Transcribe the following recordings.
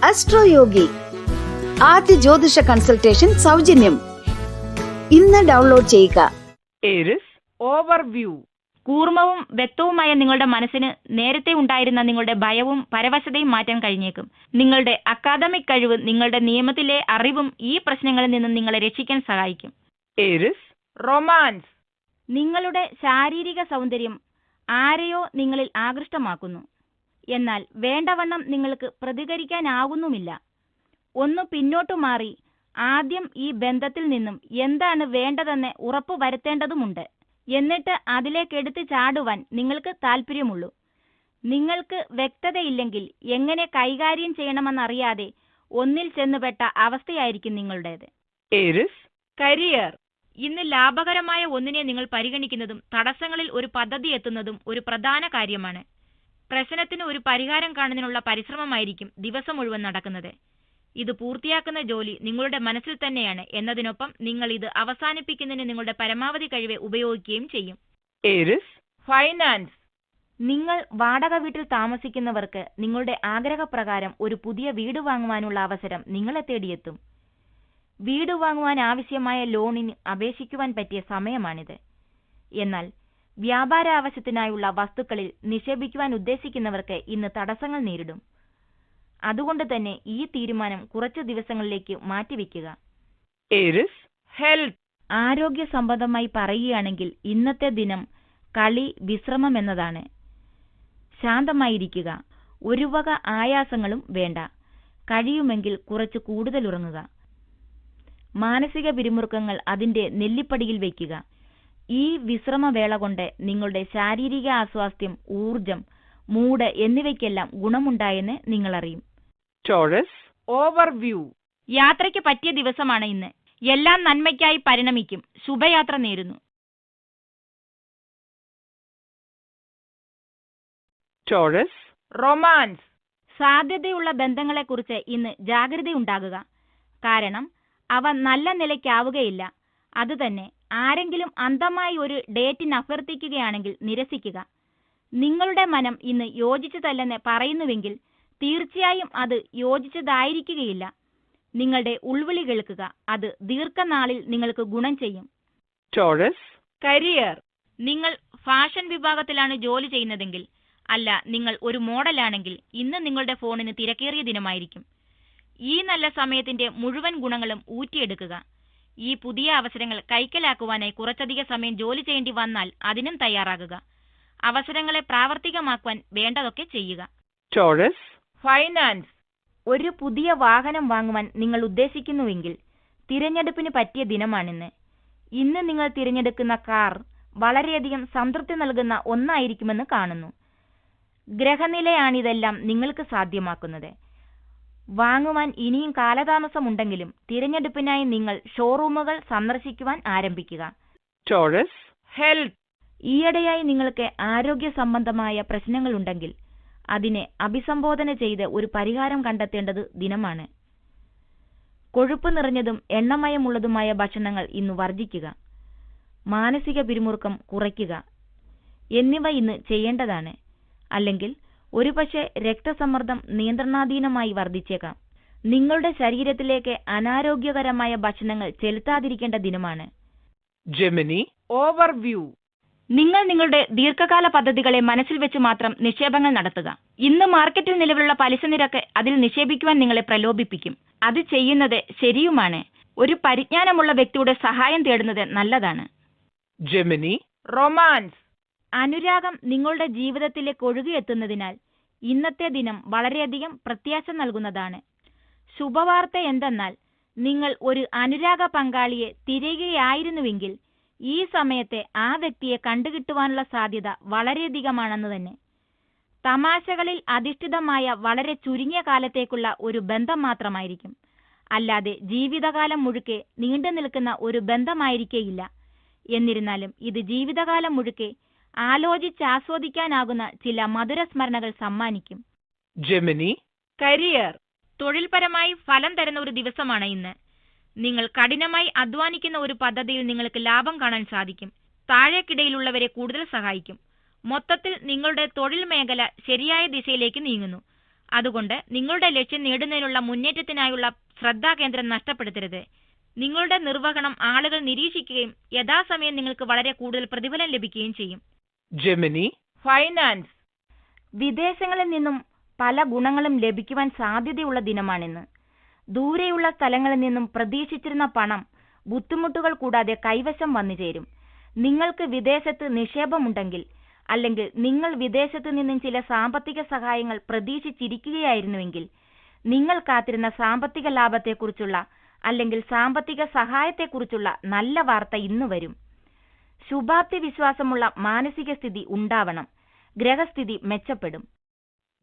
അസ്ട്രോയോഗി ആദ്യ ജ്യോതിഷ കൺസൾട്ടേഷൻ സൗജന്യം. ഇന്ന് ഡൗൺലോഡ് ചെയ്യുക. Aries overview. കൂർമ്മവും വ്യക്തവുമായ നിങ്ങളുടെ മനസ്സിന് നേരത്തെ ഉണ്ടായിരുന്ന നിങ്ങളുടെ ഭയവും പരവശതയും മാറ്റാൻ കഴിഞ്ഞേക്കും. നിങ്ങളുടെ അക്കാദമിക് കഴിവ്, നിങ്ങളുടെ നിയമത്തിലെ അറിവും ഈ പ്രശ്നങ്ങളിൽ നിന്നും നിങ്ങളെ രക്ഷിക്കാൻ സഹായിക്കും. Aries romance. നിങ്ങളുടെ ശാരീരിക സൗന്ദര്യം ആരെയോ നിങ്ങളിൽ ആകൃഷ്ടമാക്കുന്നു. എന്നാൽ വേണ്ടവണ്ണം നിങ്ങൾക്ക് പ്രതികരിക്കാനാകുന്നുമില്ല. ഒന്ന് പിന്നോട്ടു മാറി ആദ്യം ഈ ബന്ധത്തിൽ നിന്നും എന്താണ് വേണ്ടതെന്ന് ഉറപ്പു വരുത്തേണ്ടതുമുണ്ട്. എന്നിട്ട് അതിലേക്കെടുത്ത് ചാടുവാൻ നിങ്ങൾക്ക് താല്പര്യമുള്ളൂ. നിങ്ങൾക്ക് വ്യക്തതയില്ലെങ്കിൽ എങ്ങനെ കൈകാര്യം ചെയ്യണമെന്നറിയാതെ ഒന്നിൽ ചെന്നുപെട്ട അവസ്ഥയായിരിക്കും നിങ്ങളുടേത്. Aries career. ഇന്ന് ലാഭകരമായ ഒന്നിനെ നിങ്ങൾ പരിഗണിക്കുന്നതും തടസ്സങ്ങളിൽ ഒരു പദ്ധതി എത്തുന്നതും ഒരു പ്രധാന കാര്യമാണ്. പ്രശ്നത്തിന് ഒരു പരിഹാരം കാണുന്നതിനുള്ള പരിശ്രമമായിരിക്കും ദിവസം മുഴുവൻ നടക്കുന്നത്. ഇത് പൂർത്തിയാക്കുന്ന ജോലി നിങ്ങളുടെ മനസ്സിൽ തന്നെയാണ് എന്നതിനൊപ്പം നിങ്ങൾ ഇത് അവസാനിപ്പിക്കുന്നതിന് നിങ്ങളുടെ പരമാവധി കഴിവ് ഉപയോഗിക്കുകയും ചെയ്യും. Aries finance. നിങ്ങൾ വാടക വീട്ടിൽ താമസിക്കുന്നവർക്ക് നിങ്ങളുടെ ആഗ്രഹപ്രകാരം ഒരു പുതിയ വീട് വാങ്ങുവാനുള്ള അവസരം നിങ്ങളെ തേടിയെത്തും. വീട് വാങ്ങുവാൻ ആവശ്യമായ ലോണിന് അപേക്ഷിക്കുവാൻ പറ്റിയ സമയമാണിത്. എന്നാൽ വ്യാപാര ആവശ്യത്തിനായുള്ള വസ്തുക്കളിൽ നിക്ഷേപിക്കുവാൻ ഉദ്ദേശിക്കുന്നവർക്ക് ഇന്ന് തടസ്സങ്ങൾ നേരിടും. അതുകൊണ്ട് തന്നെ ഈ തീരുമാനം കുറച്ച് ദിവസങ്ങളിലേക്ക് മാറ്റിവെക്കുക. Aries health. ആരോഗ്യ സംബന്ധമായി പറയുകയാണെങ്കിൽ ഇന്നത്തെ ദിനം കളി, വിശ്രമം എന്നതാണ്. ശാന്തമായിരിക്കുക. ഒരു വക ആയാസങ്ങളും വേണ്ട. കഴിയുമെങ്കിൽ കുറച്ച് കൂടുതൽ ഉറങ്ങുക. മാനസിക പിരിമുറുക്കങ്ങൾ അതിന്റെ നെല്ലിപ്പടിയിൽ വയ്ക്കുക. ഈ വിശ്രമവേള കൊണ്ട് നിങ്ങളുടെ ശാരീരിക ആസ്വാസ്ഥ്യം, ഊർജം, മൂഡ് എന്നിവയ്ക്കെല്ലാം ഗുണമുണ്ടായെന്ന് നിങ്ങളറിയും. Taurus overview. യാത്രയ്ക്ക് പറ്റിയ ദിവസമാണ് ഇന്ന്. എല്ലാം നന്മയ്ക്കായി പരിണമിക്കും. ശുഭയാത്ര നേരുന്നു. Taurus romance. സാധ്യതയുള്ള ബന്ധങ്ങളെക്കുറിച്ച് ഇന്ന് ജാഗ്രതയുണ്ടാകുക. കാരണം അവ നല്ല നിലയ്ക്കാവുകയില്ല. അതുതന്നെ ആരെങ്കിലും അന്ധമായി ഒരു ഡേറ്റിന് അഭ്യർത്ഥിക്കുകയാണെങ്കിൽ നിരസിക്കുക. നിങ്ങളുടെ മനം ഇന്ന് യോജിച്ചതല്ലെന്ന് പറയുന്നുവെങ്കിൽ തീർച്ചയായും അത് യോജിച്ചതായിരിക്കുകയില്ല. നിങ്ങളുടെ ഉൾവിളി കേൾക്കുക. അത് ദീർഘനാളിൽ നിങ്ങൾക്ക് ഗുണം ചെയ്യും. Taurus career. നിങ്ങൾ ഫാഷൻ വിഭാഗത്തിലാണ് ജോലി ചെയ്യുന്നതെങ്കിൽ, അല്ല നിങ്ങൾ ഒരു മോഡലാണെങ്കിൽ, ഇന്ന് നിങ്ങളുടെ ഫോണിന് തിരക്കേറിയ ദിനമായിരിക്കും. ഈ നല്ല സമയത്തിന്റെ മുഴുവൻ ഗുണങ്ങളും ഊറ്റിയെടുക്കുക. ഈ പുതിയ അവസരങ്ങൾ കൈക്കലാക്കുവാനായി കുറച്ചധിക സമയം ജോലി ചെയ്യേണ്ടി വന്നാൽ അതിനും തയ്യാറാകുക. അവസരങ്ങളെ പ്രാവർത്തികമാക്കുവാൻ വേണ്ടതൊക്കെ ചെയ്യുക. Taurus finance. ഒരു പുതിയ വാഹനം വാങ്ങുവാൻ നിങ്ങൾ ഉദ്ദേശിക്കുന്നുവെങ്കിൽ തിരഞ്ഞെടുപ്പിന് പറ്റിയ ദിനമാണിന്ന്. ഇന്ന് നിങ്ങൾ തിരഞ്ഞെടുക്കുന്ന കാർ വളരെയധികം സംതൃപ്തി നൽകുന്ന ഒന്നായിരിക്കുമെന്ന് കാണുന്നു. ഗ്രഹനിലയാണിതെല്ലാം നിങ്ങൾക്ക് സാധ്യമാക്കുന്നത്. വാങ്ങുവാൻ ഇനിയും കാലതാമസമുണ്ടെങ്കിലും തിരഞ്ഞെടുപ്പിനായി നിങ്ങൾ ഷോറൂമുകൾ സന്ദർശിക്കുവാൻ ആരംഭിക്കുക. Taurus health. ഈയിടെയായി നിങ്ങൾക്ക് ആരോഗ്യ സംബന്ധമായ പ്രശ്നങ്ങളുണ്ടെങ്കിൽ അതിനെ അഭിസംബോധന ചെയ്ത് ഒരു പരിഹാരം കണ്ടെത്തേണ്ടത് ദിനമാണ്. കൊഴുപ്പ് നിറഞ്ഞതും എണ്ണമയമുള്ളതുമായ ഭക്ഷണങ്ങൾ ഇന്ന് വർജിക്കുക. മാനസിക പിരിമുറുക്കം കുറയ്ക്കുക എന്നിവ ഇന്ന് ചെയ്യേണ്ടതാണ്. അല്ലെങ്കിൽ ഒരുപക്ഷെ രക്തസമ്മർദ്ദം നിയന്ത്രണാധീനമായി വർദ്ധിച്ചേക്കാം. നിങ്ങളുടെ ശരീരത്തിലേക്ക് അനാരോഗ്യകരമായ ഭക്ഷണങ്ങൾ ചെലുത്താതിരിക്കേണ്ട ദിനമാണ്. Gemini overview. നിങ്ങൾ നിങ്ങളുടെ ദീർഘകാല പദ്ധതികളെ മനസ്സിൽ വെച്ച് മാത്രം നിക്ഷേപങ്ങൾ നടത്തുക. ഇന്ന് മാർക്കറ്റിൽ നിലവിലുള്ള പലിശ നിരക്ക് അതിൽ നിക്ഷേപിക്കുവാൻ നിങ്ങളെ പ്രലോഭിപ്പിക്കും. അത് ചെയ്യുന്നത് ശരിയുമാണ്. ഒരു പരിജ്ഞാനമുള്ള വ്യക്തിയുടെ സഹായം തേടുന്നത് നല്ലതാണ്. Gemini romance. അനുരാഗം നിങ്ങളുടെ ജീവിതത്തിലേക്ക് ഒഴുകിയെത്തുന്നതിനാൽ ഇന്നത്തെ ദിനം വളരെയധികം പ്രത്യാശ നൽകുന്നതാണ്. ശുഭവാർത്ത എന്തെന്നാൽ നിങ്ങൾ ഒരു അനുരാഗ പങ്കാളിയെ തിരയുകയായിരുന്നുവെങ്കിൽ ഈ സമയത്തെ ആ വ്യക്തിയെ കണ്ടുകിട്ടുവാനുള്ള സാധ്യത വളരെയധികമാണെന്ന് തന്നെ. തമാശകളിൽ അധിഷ്ഠിതമായ വളരെ ചുരുങ്ങിയ കാലത്തേക്കുള്ള ഒരു ബന്ധം മാത്രമായിരിക്കും. അല്ലാതെ ജീവിതകാലം മുഴുക്കെ നീണ്ടു നിൽക്കുന്ന ഒരു ബന്ധമായിരിക്കേയില്ല. എന്നിരുന്നാലും ഇത് ജീവിതകാലം മുഴുക്കെ ആലോചിച്ചാസ്വദിക്കാനാകുന്ന ചില മധുര സ്മരണകൾ സമ്മാനിക്കും. Gemini career. തൊഴിൽപരമായി ഫലം തരുന്ന ഒരു ദിവസമാണ് ഇന്ന്. നിങ്ങൾ കഠിനമായി അധ്വാനിക്കുന്ന ഒരു പദ്ധതിയിൽ നിങ്ങൾക്ക് ലാഭം കാണാൻ സാധിക്കും. താഴേക്കിടയിലുള്ളവരെ കൂടുതൽ സഹായിക്കും. മൊത്തത്തിൽ നിങ്ങളുടെ തൊഴിൽ മേഖല ശരിയായ ദിശയിലേക്ക് നീങ്ങുന്നു. അതുകൊണ്ട് നിങ്ങളുടെ ലക്ഷ്യം നേടുന്നതിനുള്ള മുന്നേറ്റത്തിനായുള്ള ശ്രദ്ധാകേന്ദ്രം നഷ്ടപ്പെടുത്തരുത്. നിങ്ങളുടെ നിർവഹണം ആളുകൾ നിരീക്ഷിക്കുകയും യഥാസമയം നിങ്ങൾക്ക് വളരെ കൂടുതൽ പ്രതിഫലം ലഭിക്കുകയും ചെയ്യും. Gemini, Finance. വിദേശങ്ങളിൽ നിന്നും പല ഗുണങ്ങളും ലഭിക്കുവാൻ സാധ്യതയുള്ള ദിനമാണിന്ന്. ദൂരെയുള്ള സ്ഥലങ്ങളിൽ നിന്നും പ്രതീക്ഷിച്ചിരുന്ന പണം ബുദ്ധിമുട്ടുകൾ കൂടാതെ കൈവശം വന്നു ചേരും. നിങ്ങൾക്ക് വിദേശത്ത് നിക്ഷേപമുണ്ടെങ്കിൽ അല്ലെങ്കിൽ നിങ്ങൾ വിദേശത്ത് നിന്നും ചില സാമ്പത്തിക സഹായങ്ങൾ പ്രതീക്ഷിച്ചിരിക്കുകയായിരുന്നുവെങ്കിൽ നിങ്ങൾ കാത്തിരുന്ന സാമ്പത്തിക ലാഭത്തെക്കുറിച്ചുള്ള അല്ലെങ്കിൽ സാമ്പത്തിക സഹായത്തെക്കുറിച്ചുള്ള നല്ല വാർത്ത ഇന്ന് വരും. ശുഭാപ്തി വിശ്വാസമുള്ള മാനസിക സ്ഥിതി ഉണ്ടാവണം. ഗ്രഹസ്ഥിതി മെച്ചപ്പെടും.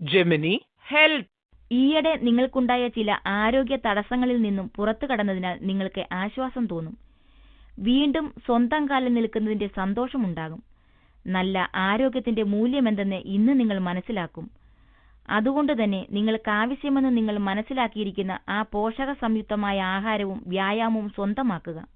Gemini, Health. ഈയിടെ നിങ്ങൾക്കുണ്ടായ ചില ആരോഗ്യ തടസ്സങ്ങളിൽ നിന്നും പുറത്തു കടന്നതിനാൽ നിങ്ങൾക്ക് ആശ്വാസം തോന്നും. വീണ്ടും സ്വന്തം കാലിൽ നിൽക്കുന്നതിന്റെ സന്തോഷമുണ്ടാകും. നല്ല ആരോഗ്യത്തിന്റെ മൂല്യമെന്തെന്ന് ഇന്ന് നിങ്ങൾ മനസ്സിലാക്കും. അതുകൊണ്ട് തന്നെ നിങ്ങൾക്ക് ആവശ്യമെന്ന് നിങ്ങൾ മനസ്സിലാക്കിയിരിക്കുന്ന ആ പോഷക സംയുക്തമായ ആഹാരവും വ്യായാമവും സ്വന്തമാക്കുക.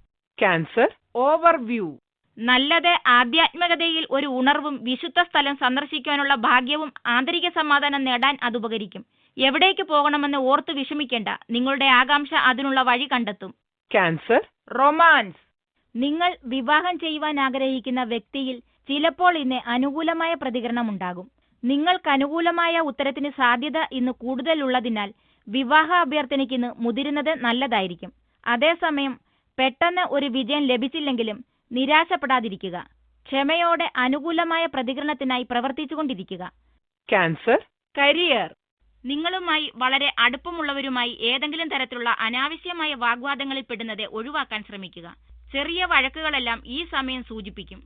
Cancer, Overview. നല്ലത് ആധ്യാത്മികതയിൽ ഒരു ഉണർവും വിശുദ്ധ സ്ഥലം സന്ദർശിക്കാനുള്ള ഭാഗ്യവും ആന്തരിക സമാധാനം നേടാൻ അത് ഉപകരിക്കും. എവിടേക്ക് പോകണമെന്ന് ഓർത്ത് വിഷമിക്കേണ്ട. നിങ്ങളുടെ ആകാംക്ഷ അതിനുള്ള വഴി കണ്ടെത്തും. Cancer, Romance. നിങ്ങൾ വിവാഹം ചെയ്യുവാൻ ആഗ്രഹിക്കുന്ന വ്യക്തിയിൽ ചിലപ്പോൾ ഇന്ന് അനുകൂലമായ പ്രതികരണമുണ്ടാകും. നിങ്ങൾക്ക് അനുകൂലമായ ഉത്തരത്തിന് സാധ്യത ഇന്ന് കൂടുതലുള്ളതിനാൽ വിവാഹ അഭ്യർത്ഥനയ്ക്ക് ഇന്ന് മുതിരുന്നത് നല്ലതായിരിക്കും. അതേസമയം പെട്ടെന്ന് ഒരു വിജയം ലഭിച്ചില്ലെങ്കിലും നിരാശപ്പെടാതിരിക്കുക. ക്ഷമയോടെ അനുകൂലമായ പ്രതികരണത്തിനായി പ്രവർത്തിച്ചുകൊണ്ടിരിക്കുക. Cancer, Career. നിങ്ങളുമായി വളരെ അടുപ്പമുള്ളവരുമായി ഏതെങ്കിലും തരത്തിലുള്ള അനാവശ്യമായ വാഗ്വാദങ്ങളിൽ പെടുന്നത് ഒഴിവാക്കാൻ ശ്രമിക്കുക. ചെറിയ വഴക്കുകളെല്ലാം ഈ സമയം സൂചിപ്പിക്കും.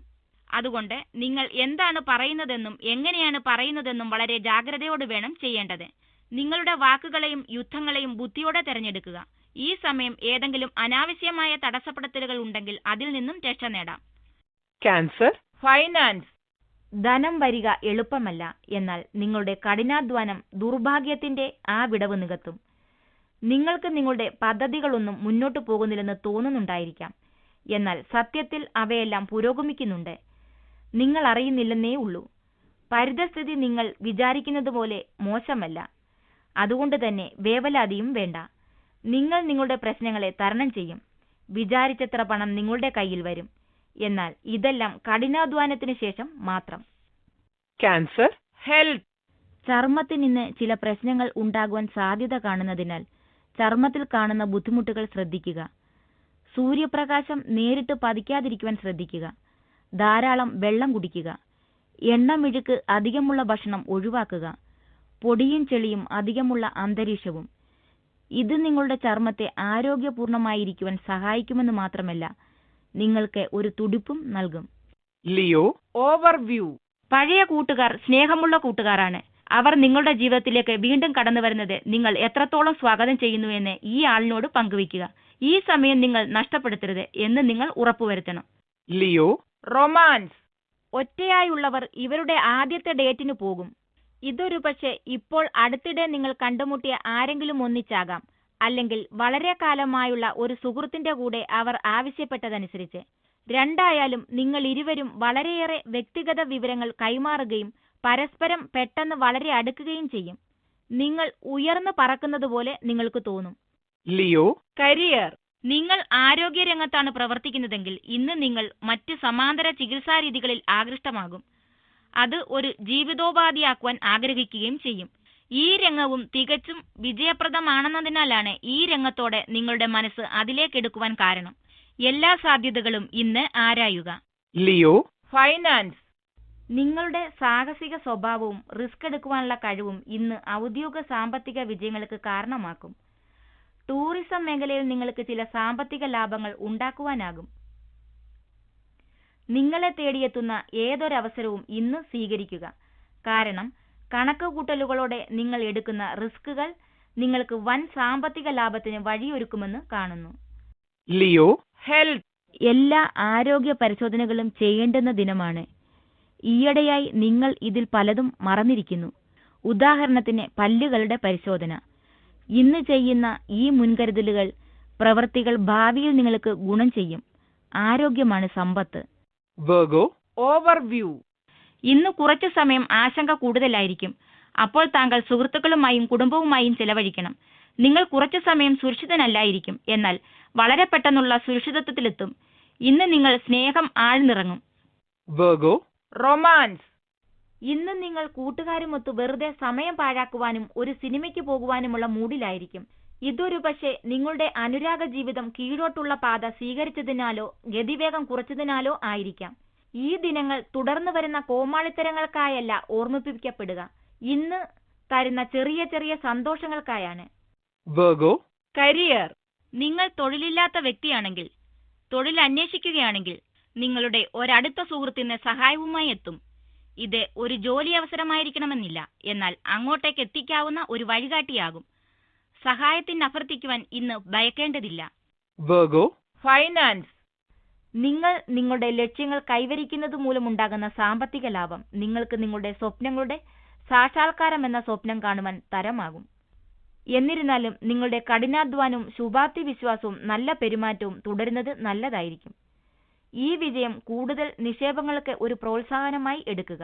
അതുകൊണ്ട് നിങ്ങൾ എന്താണ് പറയുന്നതെന്നും എങ്ങനെയാണ് പറയുന്നതെന്നും വളരെ ജാഗ്രതയോടെ വേണം ചെയ്യേണ്ടത്. നിങ്ങളുടെ വാക്കുകളെയും യുദ്ധങ്ങളെയും ബുദ്ധിയോടെ തിരഞ്ഞെടുക്കുക. ഈ സമയം ഏതെങ്കിലും അനാവശ്യമായ തടസ്സപ്പെടുത്തലുകൾ ഉണ്ടെങ്കിൽ അതിൽ നിന്നും രക്ഷ നേടാം. Cancer, Finance. ധനം വരിക എളുപ്പമല്ല. എന്നാൽ നിങ്ങളുടെ കഠിനാധ്വാനം ദുർഭാഗ്യത്തിന്റെ ആ വിടവ് നികത്തും. നിങ്ങൾക്ക് നിങ്ങളുടെ പദ്ധതികളൊന്നും മുന്നോട്ടു പോകുന്നില്ലെന്ന് തോന്നുന്നുണ്ടായിരിക്കാം. എന്നാൽ സത്യത്തിൽ അവയെല്ലാം പുരോഗമിക്കുന്നുണ്ട്. നിങ്ങൾ അറിയുന്നില്ലെന്നേ ഉള്ളൂ. പരിതസ്ഥിതി നിങ്ങൾ വിചാരിക്കുന്നത് പോലെ മോശമല്ല. അതുകൊണ്ട് തന്നെ വേവലാതിയും വേണ്ട. നിങ്ങൾ നിങ്ങളുടെ പ്രശ്നങ്ങളെ തരണം ചെയ്യും. വിചാരിച്ചത്ര പണം നിങ്ങളുടെ കയ്യിൽ വരും. എന്നാൽ ഇതെല്ലാം കഠിനാധ്വാനത്തിന് ശേഷം മാത്രം. Cancer, Health. ചർമ്മത്തിൽ നിന്ന് ചില പ്രശ്നങ്ങൾ ഉണ്ടാകുവാൻ സാധ്യത കാണുന്നതിനാൽ ചർമ്മത്തിൽ കാണുന്ന ബുദ്ധിമുട്ടുകൾ ശ്രദ്ധിക്കുക. സൂര്യപ്രകാശം നേരിട്ട് പതിക്കാതിരിക്കുവാൻ ശ്രദ്ധിക്കുക. ധാരാളം വെള്ളം കുടിക്കുക. എണ്ണമെഴുക്ക് അധികമുള്ള ഭക്ഷണം ഒഴിവാക്കുക. പൊടിയും ചെളിയും അധികമുള്ള അന്തരീക്ഷവും. ഇത് നിങ്ങളുടെ ചർമ്മത്തെ ആരോഗ്യപൂർണമായിരിക്കുവാൻ സഹായിക്കുമെന്ന് മാത്രമല്ല, നിങ്ങൾക്ക് ഒരു തുടിപ്പും നൽകും. Leo, Overview. പഴയ കൂട്ടുകാർ സ്നേഹമുള്ള കൂട്ടുകാരാണ്. അവർ നിങ്ങളുടെ ജീവിതത്തിലേക്ക് വീണ്ടും കടന്നു വരുന്നത് നിങ്ങൾ എത്രത്തോളം സ്വാഗതം ചെയ്യുന്നു എന്ന് ഈ ആളിനോട് പങ്കുവയ്ക്കുക. ഈ സമയം നിങ്ങൾ നഷ്ടപ്പെടുത്തരുത് എന്ന് നിങ്ങൾ ഉറപ്പുവരുത്തണം. Leo, Romance. ഒറ്റയായുള്ളവർ ഇവരുടെ ആദ്യത്തെ ഡേറ്റിന് പോകും. ഇതൊരു പക്ഷേ ഇപ്പോൾ അടുത്തിടെ നിങ്ങൾ കണ്ടുമുട്ടിയ ആരെങ്കിലും ഒന്നിച്ചാകാം, അല്ലെങ്കിൽ വളരെ കാലമായുള്ള ഒരു സുഹൃത്തിന്റെ കൂടെ അവർ ആവശ്യപ്പെട്ടതനുസരിച്ച്. രണ്ടായാലും നിങ്ങൾ ഇരുവരും വളരെയേറെ വ്യക്തിഗത വിവരങ്ങൾ കൈമാറുകയും പരസ്പരം പെട്ടെന്ന് വളരെ അടുക്കുകയും ചെയ്യും. നിങ്ങൾ ഉയർന്നു പറക്കുന്നത് പോലെ നിങ്ങൾക്ക് തോന്നും. Leo, Career. നിങ്ങൾ ആരോഗ്യരംഗത്താണ് പ്രവർത്തിക്കുന്നതെങ്കിൽ ഇന്ന് നിങ്ങൾ മറ്റ് സമാന്തര ചികിത്സാരീതികളിൽ ആകൃഷ്ടമാകും. അത് ഒരു ജീവിതോപാധിയാക്കുവാൻ ആഗ്രഹിക്കുകയും ചെയ്യും. ഈ രംഗവും തികച്ചും വിജയപ്രദമാണെന്നതിനാലാണ് ഈ രംഗത്തോടെ നിങ്ങളുടെ മനസ്സ് അതിലേക്കെടുക്കുവാൻ കാരണം. എല്ലാ സാധ്യതകളും ഇന്ന് ആരായുക. Leo, Finance. നിങ്ങളുടെ സാഹസിക സ്വഭാവവും റിസ്ക് എടുക്കുവാനുള്ള കഴിവും ഇന്ന് ഔദ്യോഗിക സാമ്പത്തിക വിജയങ്ങൾക്ക് കാരണമാക്കും. ടൂറിസം മേഖലയിൽ നിങ്ങൾക്ക് ചില സാമ്പത്തിക ലാഭങ്ങൾ ഉണ്ടാക്കുവാനാകും. നിങ്ങളെ തേടിയെത്തുന്ന ഏതൊരവസരവും ഇന്ന് സ്വീകരിക്കുക. കാരണം കണക്കുകൂട്ടലുകളോടെ നിങ്ങൾ എടുക്കുന്ന റിസ്കുകൾ നിങ്ങൾക്ക് വൻ സാമ്പത്തിക ലാഭത്തിന് വഴിയൊരുക്കുമെന്ന് കാണുന്നു. Leo, Health. എല്ലാ ആരോഗ്യ പരിശോധനകളും ചെയ്യേണ്ടുന്ന ദിനമാണ്. ഈയിടെയായി നിങ്ങൾ ഇതിൽ പലതും മറന്നിരിക്കുന്നു. ഉദാഹരണത്തിന് പല്ലുകളുടെ പരിശോധന. ഇന്ന് ചെയ്യുന്ന ഈ മുൻകരുതലുകൾ പ്രവൃത്തികൾ ഭാവിയിൽ നിങ്ങൾക്ക് ഗുണം ചെയ്യും. ആരോഗ്യമാണ് സമ്പത്ത്. Virgo, Overview. ഇന്ന് കുറച്ചു സമയം ആശങ്ക കൂടുതലായിരിക്കും. അപ്പോൾ താങ്കൾ സുഹൃത്തുക്കളുമായും കുടുംബവുമായും ചെലവഴിക്കണം. നിങ്ങൾ കുറച്ചു സമയം സുരക്ഷിതനല്ലായിരിക്കും, എന്നാൽ വളരെ പെട്ടെന്നുള്ള സുരക്ഷിതത്വത്തിലെത്തും. ഇന്ന് നിങ്ങൾ സ്നേഹം ആഴ്ന്നിറങ്ങും. Virgo, romance. ഇന്ന് നിങ്ങൾ കൂട്ടുകാരുമൊത്ത് വെറുതെ സമയം പാഴാക്കുവാനും ഒരു സിനിമയ്ക്ക് പോകുവാനുമുള്ള മൂഡിലായിരിക്കും. ഇതൊരു പക്ഷേ നിങ്ങളുടെ അനുരാഗ ജീവിതം കീഴോട്ടുള്ള പാത സ്വീകരിച്ചതിനാലോ ഗതിവേഗം കുറച്ചതിനാലോ ആയിരിക്കാം. ഈ ദിനങ്ങൾ തുടർന്നു വരുന്ന കോമാളിത്തരങ്ങൾക്കായല്ല ഓർമ്മിപ്പിക്കപ്പെടുക, ഇന്ന് തരുന്ന ചെറിയ ചെറിയ സന്തോഷങ്ങൾക്കായാണ്. Virgo, career. നിങ്ങൾ തൊഴിലില്ലാത്ത വ്യക്തിയാണെങ്കിൽ, തൊഴിൽ അന്വേഷിക്കുകയാണെങ്കിൽ നിങ്ങളുടെ ഒരടുത്ത സുഹൃത്തിന് സഹായവുമായി എത്തും. ഇത് ഒരു ജോലി അവസരമായിരിക്കണമെന്നില്ല, എന്നാൽ അങ്ങോട്ടേക്ക് എത്തിക്കാവുന്ന ഒരു വഴികാട്ടിയാകും. സഹായത്തിന് അഭ്യർത്ഥിക്കുവാൻ ഇന്ന് ഭയക്കേണ്ടതില്ല. Virgo, finance. നിങ്ങൾ നിങ്ങളുടെ ലക്ഷ്യങ്ങൾ കൈവരിക്കുന്നത് മൂലമുണ്ടാകുന്ന സാമ്പത്തിക ലാഭം നിങ്ങൾക്ക് നിങ്ങളുടെ സ്വപ്നങ്ങളുടെ സാക്ഷാത്കാരം എന്ന സ്വപ്നം കാണുവാൻ തരമാകും. എന്നിരുന്നാലും നിങ്ങളുടെ കഠിനാധ്വാനവും ശുഭാപ്തി വിശ്വാസവും നല്ല പെരുമാറ്റവും തുടരുന്നത് നല്ലതായിരിക്കും. ഈ വിജയം കൂടുതൽ നിക്ഷേപങ്ങൾക്ക് ഒരു പ്രോത്സാഹനമായി എടുക്കുക.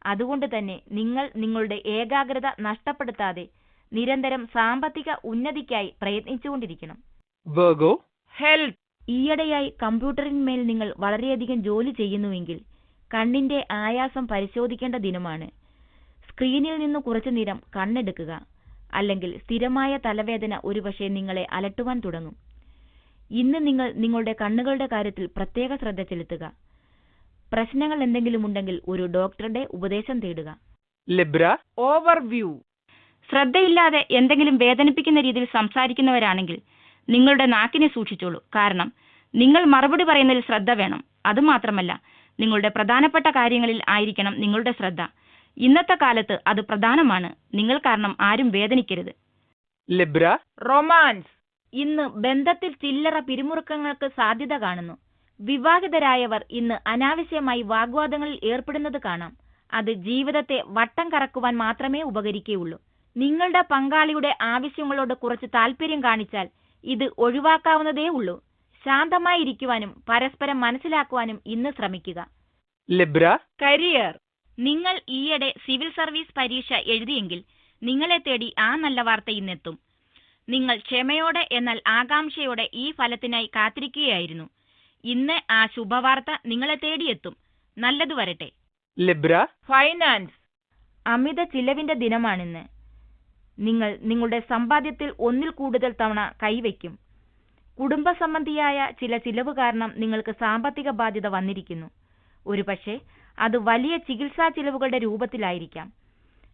അതുകൊണ്ട് തന്നെ നിങ്ങൾ നിങ്ങളുടെ ഏകാഗ്രത നഷ്ടപ്പെടുത്താതെ നിരന്തരം സാമ്പത്തിക ഉന്നതിക്കായി പ്രയത്നിച്ചുകൊണ്ടിരിക്കണം. Virgo, health. ഈയിടെയായി കമ്പ്യൂട്ടറിന്മേൽ നിങ്ങൾ വളരെയധികം ജോലി ചെയ്യുന്നുവെങ്കിൽ കണ്ണിന്റെ ആയാസം പരിശോധിക്കേണ്ട ദിനമാണ്. സ്ക്രീനിൽ നിന്ന് കുറച്ചു നേരം കണ്ണെടുക്കുക, അല്ലെങ്കിൽ സ്ഥിരമായ തലവേദന ഒരുപക്ഷെ നിങ്ങളെ അലട്ടുവാൻ തുടങ്ങും. ഇന്ന് നിങ്ങൾ നിങ്ങളുടെ കണ്ണുകളുടെ കാര്യത്തിൽ പ്രത്യേക ശ്രദ്ധ ചെലുത്തുക. പ്രശ്നങ്ങൾ എന്തെങ്കിലും ഉണ്ടെങ്കിൽ ഒരു ഡോക്ടറുടെ ഉപദേശം തേടുക. Libra, overview. ശ്രദ്ധയില്ലാതെ എന്തെങ്കിലും വേദനിപ്പിക്കുന്ന രീതിയിൽ സംസാരിക്കുന്നവരാണെങ്കിൽ നിങ്ങളുടെ നാക്കിനെ സൂക്ഷിച്ചോളൂ. കാരണം നിങ്ങൾ മറുപടി പറയുന്നതിൽ ശ്രദ്ധ വേണം. അതുമാത്രമല്ല, നിങ്ങളുടെ പ്രധാനപ്പെട്ട കാര്യങ്ങളിൽ ആയിരിക്കണം നിങ്ങളുടെ ശ്രദ്ധ. ഇന്നത്തെ കാലത്ത് അത് പ്രധാനമാണ്. നിങ്ങൾ കാരണം ആരും വേദനിക്കരുത്. Libra, romance. ഇന്ന് ബന്ധത്തിൽ ചില്ലറ പിരിമുറുക്കങ്ങൾക്ക് സാധ്യത കാണുന്നു. വിവാഹിതരായവർ ഇന്ന് അനാവശ്യമായി വാഗ്വാദങ്ങളിൽ ഏർപ്പെടുന്നത് കാണാം. അത് ജീവിതത്തെ വട്ടം കറക്കുവാൻ മാത്രമേ ഉപകരിക്കുകയുള്ളൂ. നിങ്ങളുടെ പങ്കാളിയുടെ ആവശ്യങ്ങളോട് കുറച്ച് താല്പര്യം കാണിച്ചാൽ ഇത് ഒഴിവാക്കാവുന്നതേ ഉള്ളൂ. ശാന്തമായിരിക്കുവാനും പരസ്പരം മനസ്സിലാക്കുവാനും ഇന്ന് ശ്രമിക്കുക. Libra, career. നിങ്ങൾ ഈയിടെ സിവിൽ സർവീസ് പരീക്ഷ എഴുതിയെങ്കിൽ നിങ്ങളെ തേടി ആ നല്ല വാർത്ത ഇന്നെത്തും. നിങ്ങൾ ക്ഷമയോടെ എന്നാൽ ആകാംക്ഷയോടെ ഈ ഫലത്തിനായി കാത്തിരിക്കുകയായിരുന്നു. ഇന്ന് ആ ശുഭവാർത്ത നിങ്ങളെ തേടിയെത്തും. നല്ലതു വരട്ടെ. Libra, finance. അമിത ചിലവിന്റെ ദിനമാണിന്ന്. നിങ്ങൾ നിങ്ങളുടെ സമ്പാദ്യത്തിൽ ഒന്നിൽ കൂടുതൽ തവണ കൈവയ്ക്കും. കുടുംബ സംബന്ധിയായ ചില ചിലവ് കാരണം നിങ്ങൾക്ക് സാമ്പത്തിക ബാധ്യത വന്നിരിക്കുന്നു. ഒരുപക്ഷെ അത് വലിയ ചികിത്സാ ചിലവുകളുടെ രൂപത്തിലായിരിക്കാം.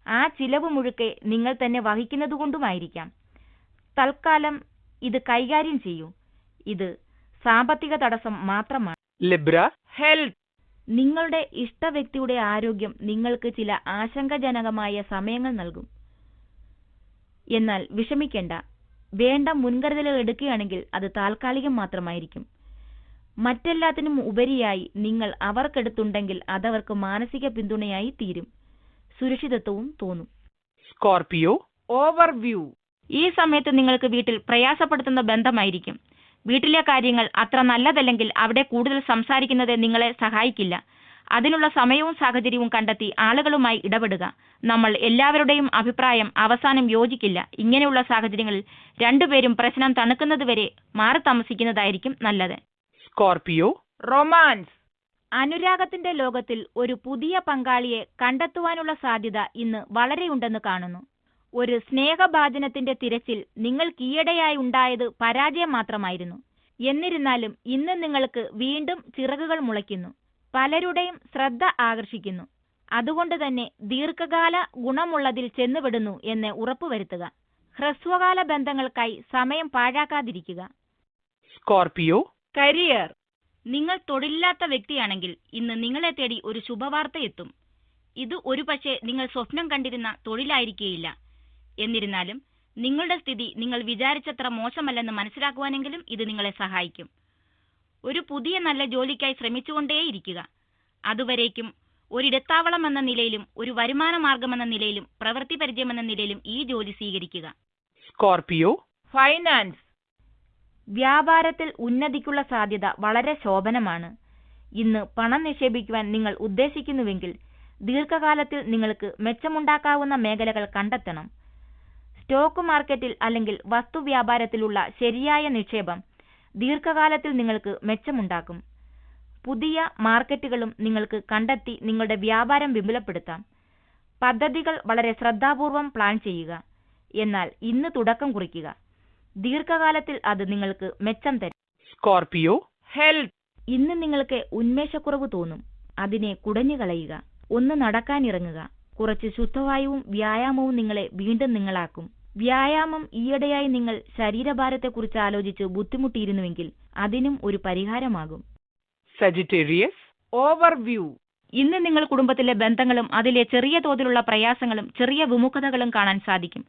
ആ ചിലവ് മുഴുക്കെ നിങ്ങൾ തന്നെ വഹിക്കുന്നതുകൊണ്ടുമായിരിക്കാം. തൽക്കാലം ഇത് കൈകാര്യം ചെയ്യൂ. ഇത് സാമ്പത്തിക തടസ്സം മാത്രമാണ്. Libra, health. നിങ്ങളുടെ ഇഷ്ട വ്യക്തിയുടെ ആരോഗ്യം നിങ്ങൾക്ക് ചില ആശങ്കാജനകമായ സമയങ്ങൾ നൽകും. എന്നാൽ വിഷമിക്കേണ്ട. വേണ്ട മുൻകരുതലുകൾ എടുക്കുകയാണെങ്കിൽ അത് താൽക്കാലികം മാത്രമായിരിക്കും. മറ്റെല്ലാത്തിനും ഉപരിയായി നിങ്ങൾ അവർക്കടുത്തുണ്ടെങ്കിൽ അതവർക്ക് മാനസിക പിന്തുണയായി തീരും. സുരക്ഷിതത്വവും തോന്നും. Scorpio, overview. ഈ സമയത്ത് നിങ്ങൾക്ക് വീട്ടിൽ പ്രയാസപ്പെടുത്തുന്ന ബന്ധമായിരിക്കും. വീട്ടിലെ കാര്യങ്ങൾ അത്ര നല്ലതല്ലെങ്കിൽ അവിടെ കൂടുതൽ സംസാരിക്കുന്നത് നിങ്ങളെ സഹായിക്കില്ല. അതിനുള്ള സമയവും സാഹചര്യവും കണ്ടെത്തി ആളുകളുമായി ഇടപെടുക. നമ്മൾ എല്ലാവരുടെയും അഭിപ്രായം അവസാനം യോജിക്കില്ല. ഇങ്ങനെയുള്ള സാഹചര്യങ്ങളിൽ രണ്ടുപേരും പ്രശ്നം തണുക്കുന്നതുവരെ മാറി താമസിക്കുന്നതായിരിക്കും നല്ലത്. Scorpio, romance. അനുരാഗത്തിന്റെ ലോകത്തിൽ ഒരു പുതിയ പങ്കാളിയെ കണ്ടെത്തുവാനുള്ള സാധ്യത ഇന്ന് വളരെയുണ്ടെന്ന് കാണുന്നു. ഒരു സ്നേഹഭാജനത്തിന്റെ തിരച്ചിൽ നിങ്ങൾ ഈയിടെയായി ഉണ്ടായത് പരാജയം മാത്രമായിരുന്നു. എന്നിരുന്നാലും ഇന്ന് നിങ്ങൾക്ക് വീണ്ടും ചിറകുകൾ മുളയ്ക്കുന്നു. പലരുടെയും ശ്രദ്ധ ആകർഷിക്കുന്നു. അതുകൊണ്ട് തന്നെ ദീർഘകാല ഗുണമുള്ളതിൽ ചെന്നുപെടുന്നു എന്ന് ഉറപ്പുവരുത്തുക. ഹ്രസ്വകാല ബന്ധങ്ങൾക്കായി സമയം പാഴാക്കാതിരിക്കുക. Scorpio, career. നിങ്ങൾ തൊഴിലില്ലാത്ത വ്യക്തിയാണെങ്കിൽ ഇന്ന് നിങ്ങളെ തേടി ഒരു ശുഭവാർത്ത എത്തും. ഇത് ഒരുപക്ഷെ നിങ്ങൾ സ്വപ്നം കണ്ടിരുന്ന തൊഴിലായിരിക്കുകയില്ല. എന്നിരുന്നാലും നിങ്ങളുടെ സ്ഥിതി നിങ്ങൾ വിചാരിച്ചത്ര മോശമല്ലെന്ന് മനസ്സിലാക്കുവാനെങ്കിലും ഇത് നിങ്ങളെ സഹായിക്കും. ഒരു പുതിയ നല്ല ജോലിക്കായി ശ്രമിച്ചുകൊണ്ടേയിരിക്കുക. അതുവരേക്കും ഒരിടത്താവളം എന്ന നിലയിലും ഒരു വരുമാന മാർഗമെന്ന നിലയിലും പ്രവൃത്തി പരിചയമെന്ന നിലയിലും ഈ ജോലി സ്വീകരിക്കുക. Scorpio, finance. വ്യാപാരത്തിൽ ഉന്നതിക്കുള്ള സാധ്യത വളരെ ശോഭനമാണ്. ഇന്ന് പണം നിക്ഷേപിക്കുവാൻ നിങ്ങൾ ഉദ്ദേശിക്കുന്നുവെങ്കിൽ ദീർഘകാലത്തിൽ നിങ്ങൾക്ക് മെച്ചമുണ്ടാക്കാവുന്ന മേഖലകൾ കണ്ടെത്തണം. സ്റ്റോക്ക് മാർക്കറ്റിൽ അല്ലെങ്കിൽ വസ്തുവ്യാപാരത്തിലുള്ള ശരിയായ നിക്ഷേപം ദീർഘകാലത്തിൽ നിങ്ങൾക്ക് മെച്ചമുണ്ടാക്കും. പുതിയ മാർക്കറ്റുകളും നിങ്ങൾക്ക് കണ്ടെത്തി നിങ്ങളുടെ വ്യാപാരം വിപുലപ്പെടുത്താം. പദ്ധതികൾ വളരെ ശ്രദ്ധാപൂർവം പ്ലാൻ ചെയ്യുക. എന്നാൽ ഇന്ന് തുടക്കം കുറിക്കുക. ദീർഘകാലത്തിൽ അത് നിങ്ങൾക്ക് മെച്ചം തരും. Scorpio, health. ഇന്ന് നിങ്ങൾക്ക് ഉന്മേഷക്കുറവ് തോന്നും. അതിനെ കുടഞ്ഞുകളയുക. ഒന്ന് നടക്കാനിറങ്ങുക. കുറച്ച് ശുദ്ധവായുവും വ്യായാമവും നിങ്ങളെ വീണ്ടും നിങ്ങളാക്കും. വ്യായാമം ഈയിടെയായി നിങ്ങൾ ശരീരഭാരത്തെക്കുറിച്ച് ആലോചിച്ച് ബുദ്ധിമുട്ടിയിരുന്നുവെങ്കിൽ അതിനും ഒരു പരിഹാരമാകും. Sagittarius, overview. ഇന്ന് നിങ്ങൾ കുടുംബത്തിലെ ബന്ധങ്ങളും അതിലെ ചെറിയ തോതിലുള്ള പ്രയാസങ്ങളും ചെറിയ വിമുഖതകളും കാണാൻ സാധിക്കും.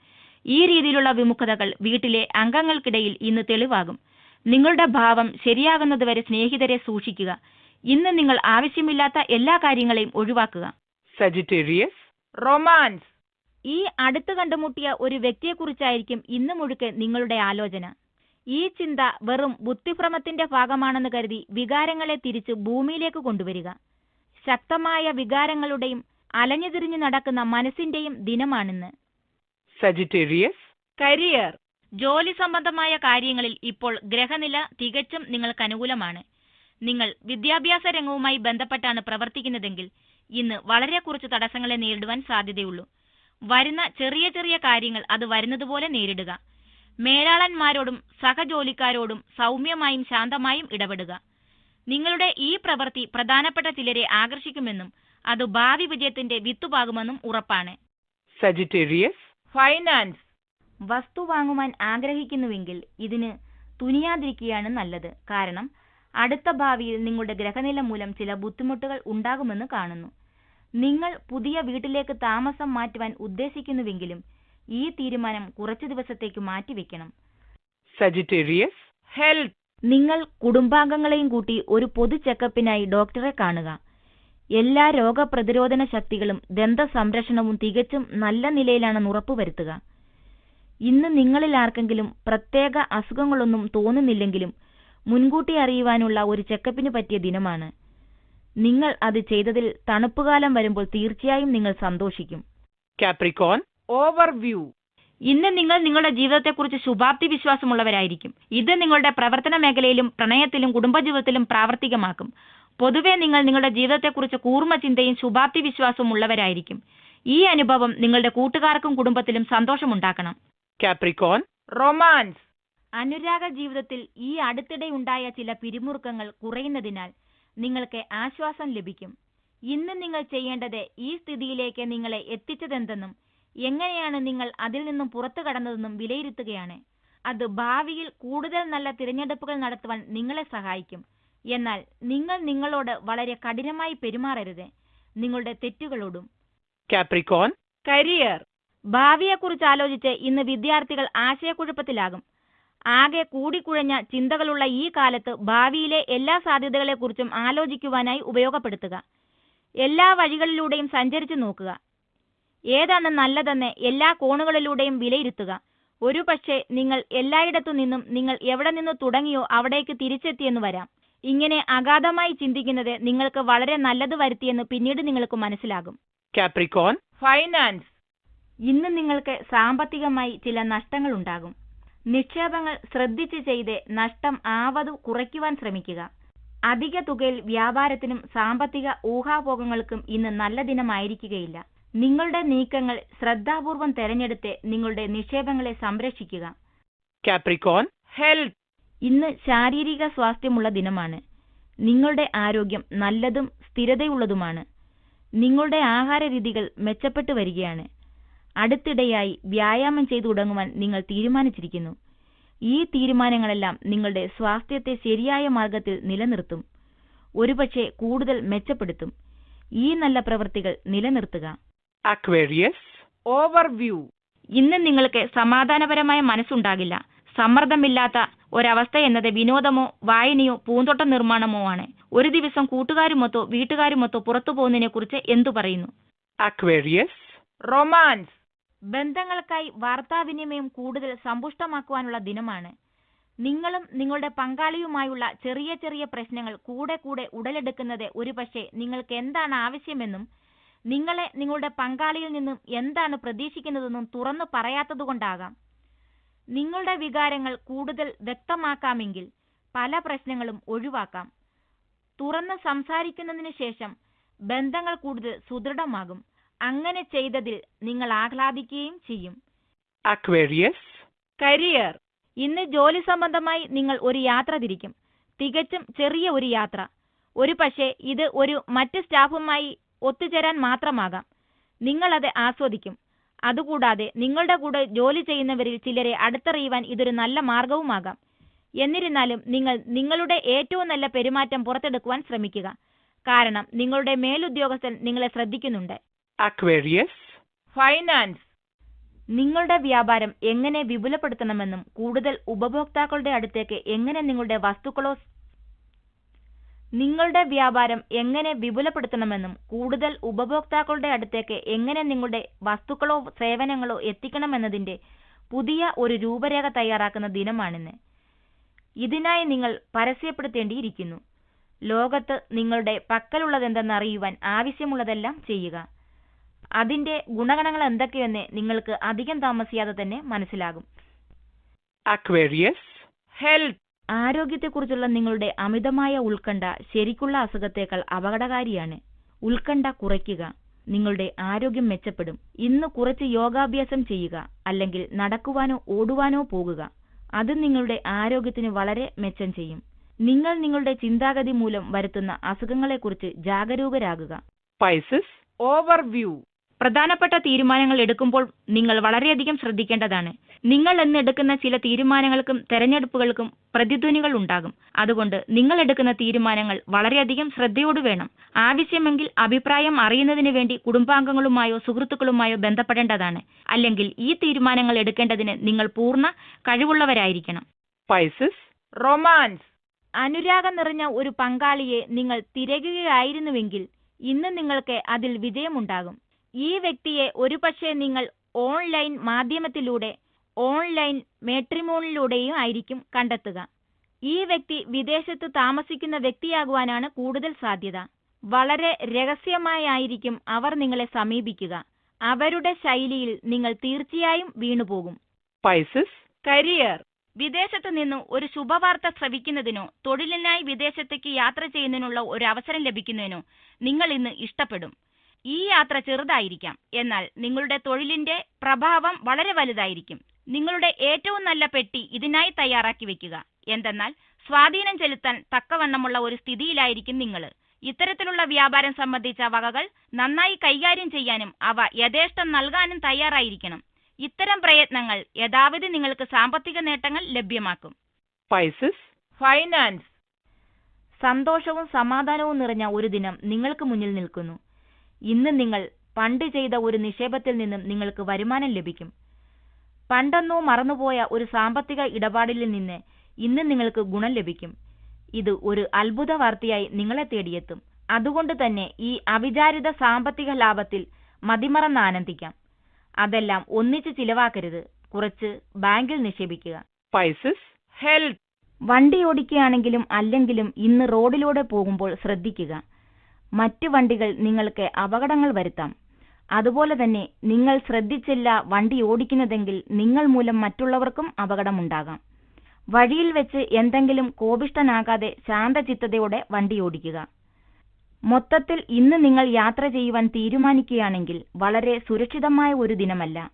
ഈ രീതിയിലുള്ള വിമുഖതകൾ വീട്ടിലെ അംഗങ്ങൾക്കിടയിൽ ഇന്ന് തെളിവാകും. നിങ്ങളുടെ ഭാവം ശരിയാകുന്നതുവരെ സ്നേഹിതരെ സൂക്ഷിക്കുക. ഇന്ന് നിങ്ങൾ ആവശ്യമില്ലാത്ത എല്ലാ കാര്യങ്ങളെയും ഒഴിവാക്കുക. Sagittarius, romance. ഈ അടുത്ത് കണ്ടുമുട്ടിയ ഒരു വ്യക്തിയെക്കുറിച്ചായിരിക്കും ഇന്ന് മുഴുക്കെ നിങ്ങളുടെ ആലോചന. ഈ ചിന്ത വെറും ബുദ്ധിഭ്രമത്തിന്റെ ഭാഗമാണെന്ന് കരുതി വികാരങ്ങളെ തിരിച്ച് ഭൂമിയിലേക്ക് കൊണ്ടുവരിക. ശക്തമായ വികാരങ്ങളുടെയും അലഞ്ഞുതിരിഞ്ഞു നടക്കുന്ന മനസ്സിന്റെയും ദിനമാണിന്ന്. Sagittarius, career. ജോലി സംബന്ധമായ കാര്യങ്ങളിൽ ഇപ്പോൾ ഗ്രഹനില തികച്ചും നിങ്ങൾക്ക് അനുകൂലമാണ്. നിങ്ങൾ വിദ്യാഭ്യാസ രംഗവുമായി ബന്ധപ്പെട്ടാണ് പ്രവർത്തിക്കുന്നതെങ്കിൽ ഇന്ന് വളരെ കുറച്ച് തടസ്സങ്ങളെ നേരിടുവാൻ സാധ്യതയുള്ളൂ. വരുന്ന ചെറിയ ചെറിയ കാര്യങ്ങൾ അത് വരുന്നതുപോലെ നേരിടുക. മേലാളന്മാരോടും സഹജോലിക്കാരോടും സൗമ്യമായും ശാന്തമായും ഇടപെടുക. നിങ്ങളുടെ ഈ പ്രവൃത്തി പ്രധാനപ്പെട്ട ചിലരെ ആകർഷിക്കുമെന്നും അത് ഭാവി വിജയത്തിന്റെ വിത്തുപാകുമെന്നും ഉറപ്പാണ്. Sagittarius, finance. വസ്തു വാങ്ങുവാൻ ആഗ്രഹിക്കുന്നുവെങ്കിൽ ഇതിന് തുനിയാതിരിക്കുകയാണ് നല്ലത്. കാരണം അടുത്ത ഭാവിയിൽ നിങ്ങളുടെ ഗ്രഹനില മൂലം ചില ബുദ്ധിമുട്ടുകൾ ഉണ്ടാകുമെന്ന് കാണുന്നു. നിങ്ങൾ പുതിയ വീട്ടിലേക്ക് താമസം മാറ്റുവാൻ ഉദ്ദേശിക്കുന്നുവെങ്കിലും ഈ തീരുമാനം കുറച്ചു ദിവസത്തേക്ക് മാറ്റിവെക്കണം. Sagittarius, health. നിങ്ങൾ കുടുംബാംഗങ്ങളെയും കൂട്ടി ഒരു പൊതു ചെക്കപ്പിനായി ഡോക്ടറെ കാണുക. എല്ലാ രോഗപ്രതിരോധന ശക്തികളും ദന്ത സംരക്ഷണവും തികച്ചും നല്ല നിലയിലാണെന്ന് ഉറപ്പുവരുത്തുക. ഇന്ന് നിങ്ങളിൽ ആർക്കെങ്കിലും പ്രത്യേക അസുഖങ്ങളൊന്നും തോന്നുന്നില്ലെങ്കിലും മുൻകൂട്ടി അറിയുവാനുള്ള ഒരു ചെക്കപ്പിന് പറ്റിയ ദിനമാണ്. നിങ്ങൾ അത് ചെയ്തതിൽ തണുപ്പുകാലം വരുമ്പോൾ തീർച്ചയായും നിങ്ങൾ സന്തോഷിക്കും. Capricorn, overview. ഇന്ന് നിങ്ങൾ നിങ്ങളുടെ ജീവിതത്തെക്കുറിച്ച് ശുഭാപ്തി വിശ്വാസമുള്ളവരായിരിക്കും. ഇത് നിങ്ങളുടെ പ്രവർത്തന മേഖലയിലും പ്രണയത്തിലും കുടുംബജീവിതത്തിലും പ്രാവർത്തികമാക്കും. പൊതുവെ നിങ്ങൾ നിങ്ങളുടെ ജീവിതത്തെക്കുറിച്ച് കൂർമ്മ ചിന്തയും ശുഭാപ്തി വിശ്വാസവും ഉള്ളവരായിരിക്കും. ഈ അനുഭവം നിങ്ങളുടെ കൂട്ടുകാർക്കും കുടുംബത്തിലും സന്തോഷമുണ്ടാക്കണം. Capricorn, romance. അനുരാഗ ജീവിതത്തിൽ ഈ അടുത്തിടെ ഉണ്ടായ ചില പിരിമുറുക്കങ്ങൾ കുറയുന്നതിനാൽ നിങ്ങൾക്ക് ആശ്വാസം ലഭിക്കും. ഇന്ന് നിങ്ങൾ ചെയ്യേണ്ടത് ഈ സ്ഥിതിയിലേക്ക് നിങ്ങളെ എത്തിച്ചതെന്തെന്നും എങ്ങനെയാണ് നിങ്ങൾ അതിൽ നിന്നും പുറത്തു കടന്നതെന്നും വിലയിരുത്തുകയാണ്. അത് ഭാവിയിൽ കൂടുതൽ നല്ല തിരഞ്ഞെടുപ്പുകൾ നടത്തുവാൻ നിങ്ങളെ സഹായിക്കും. എന്നാൽ നിങ്ങൾ നിങ്ങളോട് വളരെ കഠിനമായി പെരുമാറരുത്, നിങ്ങളുടെ തെറ്റുകളോടും. Capricorn, career. ഭാവിയെക്കുറിച്ച് ആലോചിച്ച് ഇന്ന് വിദ്യാർത്ഥികൾ ആശയക്കുഴപ്പത്തിലാകും. ആകെ കൂടിക്കുഴഞ്ഞ ചിന്തകളുള്ള ഈ കാലത്ത് ഭാവിയിലെ എല്ലാ സാധ്യതകളെക്കുറിച്ചും ആലോചിക്കുവാനായി ഉപയോഗപ്പെടുത്തുക. എല്ലാ വഴികളിലൂടെയും സഞ്ചരിച്ചു നോക്കുക. ഏതാണ് നല്ലതെന്ന് എല്ലാ കോണുകളിലൂടെയും വിലയിരുത്തുക. ഒരുപക്ഷെ നിങ്ങൾ എല്ലായിടത്തു നിന്നും നിങ്ങൾ എവിടെ നിന്ന് തുടങ്ങിയോ അവിടേക്ക് തിരിച്ചെത്തിയെന്ന് വരാം. ഇങ്ങനെ അഗാധമായി ചിന്തിക്കുന്നത് നിങ്ങൾക്ക് വളരെ നല്ലത് വരുത്തിയെന്ന് പിന്നീട് നിങ്ങൾക്ക് മനസ്സിലാകും. Capricorn, finance. ഇന്ന് നിങ്ങൾക്ക് സാമ്പത്തികമായി ചില നഷ്ടങ്ങൾ ഉണ്ടാകും. നിക്ഷേപങ്ങൾ ശ്രദ്ധിച്ച് ചെയ്ത് നഷ്ടം ആവതു കുറയ്ക്കുവാൻ ശ്രമിക്കുക. അധിക തുകയിൽ വ്യാപാരത്തിനും സാമ്പത്തിക ഊഹാപോഹങ്ങൾക്കും ഇന്ന് നല്ല ദിനമായിരിക്കുകയില്ല. നിങ്ങളുടെ നീക്കങ്ങൾ ശ്രദ്ധാപൂർവം തെരഞ്ഞെടുത്ത് നിങ്ങളുടെ നിക്ഷേപങ്ങളെ സംരക്ഷിക്കുക. Capricorn, health. ഇന്ന് ശാരീരിക സ്വാസ്ഥ്യമുള്ള ദിനമാണ്. നിങ്ങളുടെ ആരോഗ്യം നല്ലതും സ്ഥിരതയുള്ളതുമാണ്. നിങ്ങളുടെ ആഹാര രീതികൾ മെച്ചപ്പെട്ടു വരികയാണ്. അടുത്തിടെയായി വ്യായാമം ചെയ്തു തുടങ്ങുവാൻ നിങ്ങൾ തീരുമാനിച്ചിരിക്കുന്നു. ഈ തീരുമാനങ്ങളെല്ലാം നിങ്ങളുടെ സ്വാസ്ഥ്യത്തെ ശരിയായ മാർഗത്തിൽ നിലനിർത്തും, ഒരുപക്ഷെ കൂടുതൽ മെച്ചപ്പെടുത്തും. ഈ നല്ല പ്രവൃത്തികൾ നിലനിർത്തുക. Aquarius, overview. ഇന്ന് നിങ്ങൾക്ക് സമാധാനപരമായ മനസ്സുണ്ടാകില്ല. സമ്മർദ്ദമില്ലാത്ത ഒരവസ്ഥ എന്നത് വിനോദമോ വായനയോ പൂന്തോട്ട നിർമ്മാണമോ ആണ്. ഒരു ദിവസം കൂട്ടുകാരുമൊത്തോ വീട്ടുകാരുമൊത്തോ പുറത്തു പോകുന്നതിനെ കുറിച്ച് എന്തു പറയുന്നു? Aquarius, romance. ബന്ധങ്ങൾക്കായി വാർത്താവിനിമയം കൂടുതൽ സമ്പുഷ്ടമാക്കുവാനുള്ള ദിനമാണ്. നിങ്ങളും നിങ്ങളുടെ പങ്കാളിയുമായുള്ള ചെറിയ ചെറിയ പ്രശ്നങ്ങൾ കൂടെ കൂടെ ഉടലെടുക്കുന്നത് ഒരുപക്ഷെ നിങ്ങൾക്ക് എന്താണ് ആവശ്യമെന്നും നിങ്ങളെ നിങ്ങളുടെ പങ്കാളിയിൽ നിന്നും എന്താണ് പ്രതീക്ഷിക്കുന്നതെന്നും തുറന്നു പറയാത്തതുകൊണ്ടാകാം. നിങ്ങളുടെ വികാരങ്ങൾ കൂടുതൽ വ്യക്തമാക്കാമെങ്കിൽ പല പ്രശ്നങ്ങളും ഒഴിവാക്കാം. തുറന്ന് സംസാരിക്കുന്നതിന് ശേഷം ബന്ധങ്ങൾ കൂടുതൽ സുദൃഢമാകും. അങ്ങനെ ചെയ്തതിൽ നിങ്ങൾ ആഹ്ലാദിക്കുകയും ചെയ്യും. Aquarius. കരിയർ. ഇന്ന് ജോലി സംബന്ധമായി നിങ്ങൾ ഒരു യാത്ര തിരിക്കും. തികച്ചും ചെറിയ ഒരു യാത്ര. ഒരു പക്ഷേ ഇത് ഒരു മറ്റ് സ്റ്റാഫുമായി ഒത്തുചേരാൻ മാത്രമാകാം. നിങ്ങളത് ആസ്വദിക്കും. അതുകൂടാതെ നിങ്ങളുടെ കൂടെ ജോലി ചെയ്യുന്നവരിൽ ചിലരെ അടുത്തറിയുവാൻ ഇതൊരു നല്ല മാർഗവുമാകാം. എന്നിരുന്നാലും നിങ്ങൾ നിങ്ങളുടെ ഏറ്റവും നല്ല പെരുമാറ്റം പുറത്തെടുക്കുവാൻ ശ്രമിക്കുക. കാരണം നിങ്ങളുടെ മേലുദ്യോഗസ്ഥൻ നിങ്ങളെ ശ്രദ്ധിക്കുന്നുണ്ട്. Aquarius. Finance. നിങ്ങളുടെ വ്യാപാരം എങ്ങനെ വിപുലപ്പെടുത്തണമെന്നും കൂടുതൽ ഉപഭോക്താക്കളുടെ അടുത്തേക്ക് എങ്ങനെ നിങ്ങളുടെ വസ്തുക്കളോ സേവനങ്ങളോ എത്തിക്കണമെന്നതിന്റെ പുതിയ ഒരു രൂപരേഖ തയ്യാറാക്കുന്ന ദിനമാണിന്ന്. ഇതിനായി നിങ്ങൾ പരസ്യപ്പെടുത്തേണ്ടിയിരിക്കുന്നു. ലോകത്ത് നിങ്ങളുടെ പക്കലുള്ളതെന്തെന്ന് അറിയുവാൻ ആവശ്യമുള്ളതെല്ലാം ചെയ്യുക. അതിന്റെ ഗുണഗണങ്ങൾ എന്തൊക്കെയെന്ന് നിങ്ങൾക്ക് അധികം താമസിയാതെ തന്നെ മനസ്സിലാകും. Aquarius. Health. ആരോഗ്യത്തെക്കുറിച്ചുള്ള നിങ്ങളുടെ അമിതമായ ഉത്കണ്ഠ ശരിക്കുള്ള അസുഖത്തേക്കാൾ അപകടകാരിയാണ്. ഉത്കണ്ഠ കുറയ്ക്കുക. നിങ്ങളുടെ ആരോഗ്യം മെച്ചപ്പെടും. ഇന്ന് കുറച്ച് യോഗാഭ്യാസം ചെയ്യുക, അല്ലെങ്കിൽ നടക്കുവാനോ ഓടുവാനോ പോകുക. അത് നിങ്ങളുടെ ആരോഗ്യത്തിന് വളരെ മെച്ചം ചെയ്യും. നിങ്ങൾ നിങ്ങളുടെ ചിന്താഗതി മൂലം വരുത്തുന്ന അസുഖങ്ങളെക്കുറിച്ച് ജാഗരൂകരാകുക. Pisces. Overview. പ്രധാനപ്പെട്ട തീരുമാനങ്ങൾ എടുക്കുമ്പോൾ നിങ്ങൾ വളരെയധികം ശ്രദ്ധിക്കേണ്ടതാണ്. നിങ്ങൾ എന്ന് എടുക്കുന്ന ചില തീരുമാനങ്ങൾക്കും തെരഞ്ഞെടുപ്പുകൾക്കും പ്രതിധ്വനികൾ ഉണ്ടാകും. അതുകൊണ്ട് നിങ്ങൾ എടുക്കുന്ന തീരുമാനങ്ങൾ വളരെയധികം ശ്രദ്ധയോട് വേണം. ആവശ്യമെങ്കിൽ അഭിപ്രായം അറിയുന്നതിന് വേണ്ടി കുടുംബാംഗങ്ങളുമായോ സുഹൃത്തുക്കളുമായോ ബന്ധപ്പെടേണ്ടതാണ്. അല്ലെങ്കിൽ ഈ തീരുമാനങ്ങൾ എടുക്കേണ്ടതിന് നിങ്ങൾ പൂർണ്ണ കഴിവുള്ളവരായിരിക്കണം. Pisces. Romance. അനുരാഗം നിറഞ്ഞ ഒരു പങ്കാളിയെ നിങ്ങൾ തിരയുകയായിരുന്നുവെങ്കിൽ ഇന്ന് നിങ്ങൾക്ക് അതിൽ വിജയമുണ്ടാകും. ഈ വ്യക്തിയെ ഒരുപക്ഷെ നിങ്ങൾ ഓൺലൈൻ മാധ്യമത്തിലൂടെ, ഓൺലൈൻ മാട്രിമോണിയിലൂടെയും ആയിരിക്കും കണ്ടെത്തുക. ഈ വ്യക്തി വിദേശത്ത് താമസിക്കുന്ന വ്യക്തിയാകുവാനാണ് കൂടുതൽ സാധ്യത. വളരെ രഹസ്യമായിരിക്കും അവർ നിങ്ങളെ സമീപിക്കുക. അവരുടെ ശൈലിയിൽ നിങ്ങൾ തീർച്ചയായും വീണുപോകും. Pisces. കരിയർ. വിദേശത്ത് നിന്ന് ഒരു ശുഭവാർത്ത ശ്രവിക്കുന്നതിനോ തൊഴിലിനായി വിദേശത്തേക്ക് യാത്ര ചെയ്യുന്നതിനുള്ള ഒരു അവസരം ലഭിക്കുന്നതിനോ നിങ്ങൾ ഇന്ന് ഇഷ്ടപ്പെടും. ഈ യാത്ര ചെറുതായിരിക്കാം, എന്നാൽ നിങ്ങളുടെ തൊഴിലിന്റെ പ്രഭാവം വളരെ വലുതായിരിക്കും. നിങ്ങളുടെ ഏറ്റവും നല്ല പെട്ടി ഇതിനായി തയ്യാറാക്കി വെക്കുക. എന്തെന്നാൽ സ്വാധീനം ചെലുത്താൻ തക്കവണ്ണമുള്ള ഒരു സ്ഥിതിയിലായിരിക്കും നിങ്ങൾ. ഇത്തരത്തിലുള്ള വ്യാപാരം സംബന്ധിച്ച വകകൾ നന്നായി കൈകാര്യം ചെയ്യാനും അവ യഥേഷ്ടം നൽകാനും തയ്യാറായിരിക്കണം. ഇത്തരം പ്രയത്നങ്ങൾ യഥാവിധി നിങ്ങൾക്ക് സാമ്പത്തിക നേട്ടങ്ങൾ ലഭ്യമാക്കും. Pisces. Finance. സന്തോഷവും സമാധാനവും നിറഞ്ഞ ഒരു ദിനം നിങ്ങൾക്ക് മുന്നിൽ നിൽക്കുന്നു. ഇന്ന് നിങ്ങൾ പണ്ട് ചെയ്ത ഒരു നിക്ഷേപത്തിൽ നിന്നും നിങ്ങൾക്ക് വരുമാനം ലഭിക്കും. പണ്ടെന്നോ മറന്നുപോയ ഒരു സാമ്പത്തിക ഇടപാടിൽ നിന്ന് ഇന്ന് നിങ്ങൾക്ക് ഗുണം ലഭിക്കും. ഇത് ഒരു അത്ഭുത വാർത്തയായി നിങ്ങളെ തേടിയെത്തും. അതുകൊണ്ട് തന്നെ ഈ അവിചാരിത സാമ്പത്തിക ലാഭത്തിൽ മതിമറന്ന് ആനന്ദിക്കാം. അതെല്ലാം ഒന്നിച്ച് ചിലവാക്കരുത്. കുറച്ച് ബാങ്കിൽ നിക്ഷേപിക്കുക. Pisces. Health. വണ്ടി ഓടിക്കുകയാണെങ്കിലും അല്ലെങ്കിലും ഇന്ന് റോഡിലൂടെ പോകുമ്പോൾ ശ്രദ്ധിക്കുക. മറ്റു വണ്ടികൾ നിങ്ങൾക്ക് അപകടങ്ങൾ വരുത്താം. അതുപോലെ തന്നെ നിങ്ങൾ ശ്രദ്ധിച്ചില്ല വണ്ടി ഓടിക്കുന്നതെങ്കിൽ നിങ്ങൾ മൂലം മറ്റുള്ളവർക്കും അപകടമുണ്ടാകാം. വഴിയിൽ വെച്ച് എന്തെങ്കിലും കോപിഷ്ഠനാകാതെ ശാന്തചിത്തതയോടെ വണ്ടി ഓടിക്കുക. മൊത്തത്തിൽ ഇന്ന് നിങ്ങൾ യാത്ര ചെയ്യുവാൻ തീരുമാനിക്കുകയാണെങ്കിൽ വളരെ സുരക്ഷിതമായ ഒരു ദിനമല്ല.